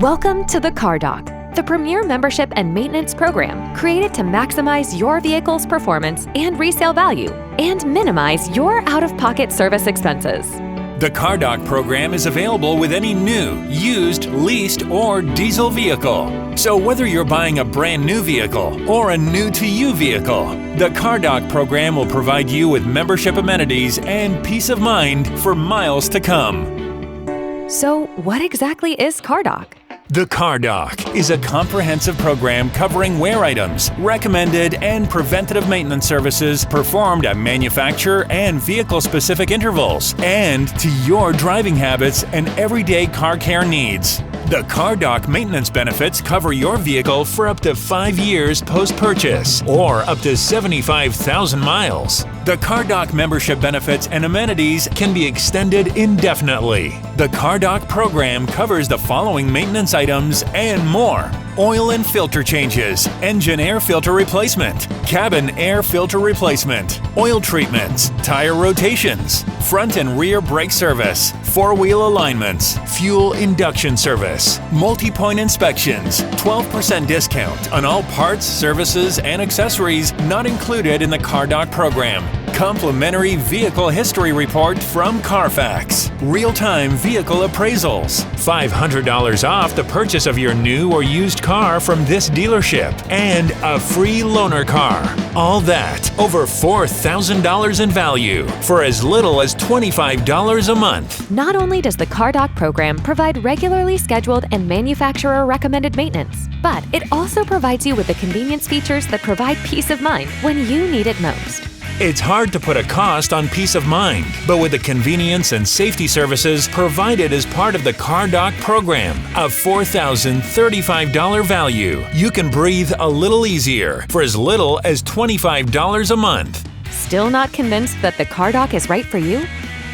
Welcome to the Car Doc, the premier membership and maintenance program created to maximize your vehicle's performance and resale value and minimize your out-of-pocket service expenses. The Car Doc program is available with any new, used, leased, or diesel vehicle. So whether you're buying a brand new vehicle or a new-to-you vehicle, the Car Doc program will provide you with membership amenities and peace of mind for miles to come. So what exactly is Car Doc? The Car Doc is a comprehensive program covering wear items, recommended and preventative maintenance services performed at manufacturer and vehicle-specific intervals, and to your driving habits and everyday car care needs. The Car Doc maintenance benefits cover your vehicle for up to 5 years post-purchase or up to 75,000 miles. The Car Doc membership benefits and amenities can be extended indefinitely. The Car Doc program covers the following maintenance items and more: oil and filter changes, engine air filter replacement, cabin air filter replacement, oil treatments, tire rotations, front and rear brake service, four-wheel alignments, fuel induction service, multi-point inspections, 12% discount on all parts, services, and accessories not included in the Car Doc program. Complimentary vehicle history report from Carfax, real-time vehicle appraisals, $500 off the purchase of your new or used car from this dealership, and a free loaner car. All that over $4,000 in value for as little as $25 a month. Not only does the Car Doc program provide regularly scheduled and manufacturer-recommended maintenance, but it also provides you with the convenience features that provide peace of mind when you need it most. It's hard to put a cost on peace of mind, but with the convenience and safety services provided as part of the Car Doc program, a $4,035 value, you can breathe a little easier for as little as $25 a month. Still not convinced that the Car Doc is right for you?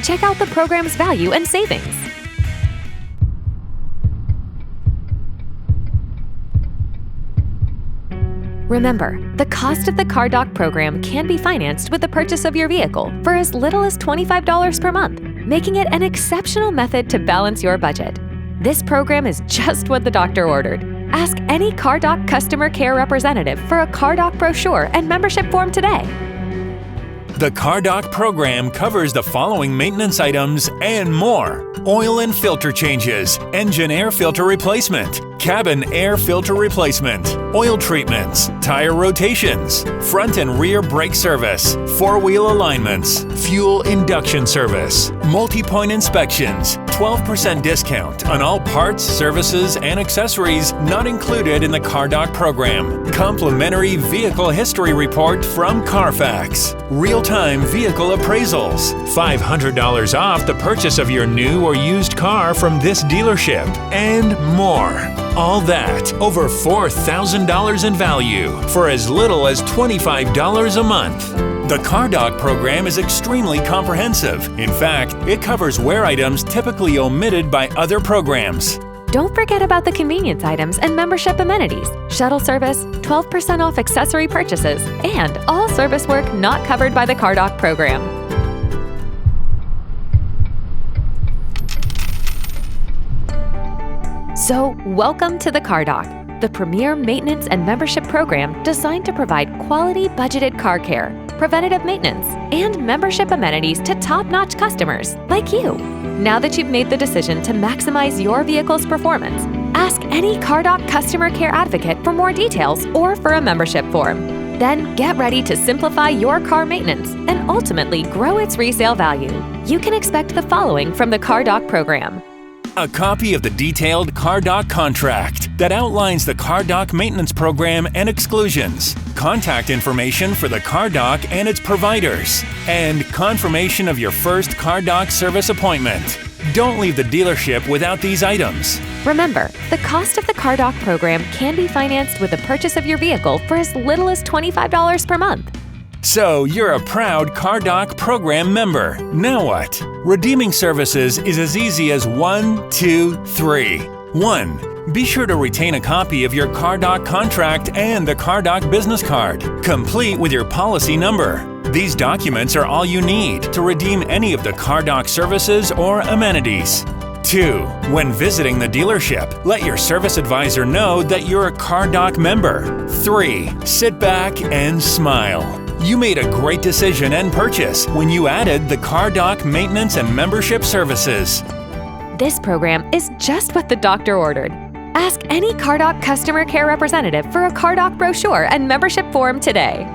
Check out the program's value and savings. Remember, the cost of the Car Doc program can be financed with the purchase of your vehicle for as little as $25 per month, making it an exceptional method to balance your budget. This program is just what the doctor ordered. Ask any Car Doc customer care representative for a Car Doc brochure and membership form today. The Car Doc program covers the following maintenance items and more: oil and filter changes, engine air filter replacement, cabin air filter replacement, oil treatments, tire rotations, front and rear brake service, four-wheel alignments, fuel induction service, multi-point inspections, 12% discount on all parts, services, and accessories not included in the Car Doc program. Complimentary vehicle history report from Carfax, real-time vehicle appraisals, $500 off the purchase of your new or used car from this dealership, and more. All that over $4,000 in value for as little as $25 a month. The Car Doc program is extremely comprehensive. In fact, it covers wear items typically omitted by other programs. Don't forget about the convenience items and membership amenities, shuttle service, 12% off accessory purchases, and all service work not covered by the Car Doc program. So, welcome to the Car Doc, the premier maintenance and membership program designed to provide quality budgeted car care, preventative maintenance, and membership amenities to top-notch customers like you. Now that you've made the decision to maximize your vehicle's performance, ask any Car Doc customer care advocate for more details or for a membership form. Then get ready to simplify your car maintenance and ultimately grow its resale value. You can expect the following from the Car Doc program: a copy of the detailed Car Doc contract that outlines the Car Doc maintenance program and exclusions, contact information for the Car Doc and its providers, and confirmation of your first Car Doc service appointment. Don't leave the dealership without these items. Remember, the cost of the Car Doc program can be financed with the purchase of your vehicle for as little as $25 per month. So you're a proud Car Doc program member. Now what? Redeeming services is as easy as 1, 2, 3. 1. Be sure to retain a copy of your Car Doc contract and the Car Doc business card, complete with your policy number. These documents are all you need to redeem any of the Car Doc services or amenities. 2. When visiting the dealership, let your service advisor know that you're a CarDoc member. 3. Sit back and smile. You made a great decision and purchase when you added the CarDoc maintenance and membership services. This program is just what the doctor ordered. Ask any CarDoc customer care representative for a CarDoc brochure and membership form today.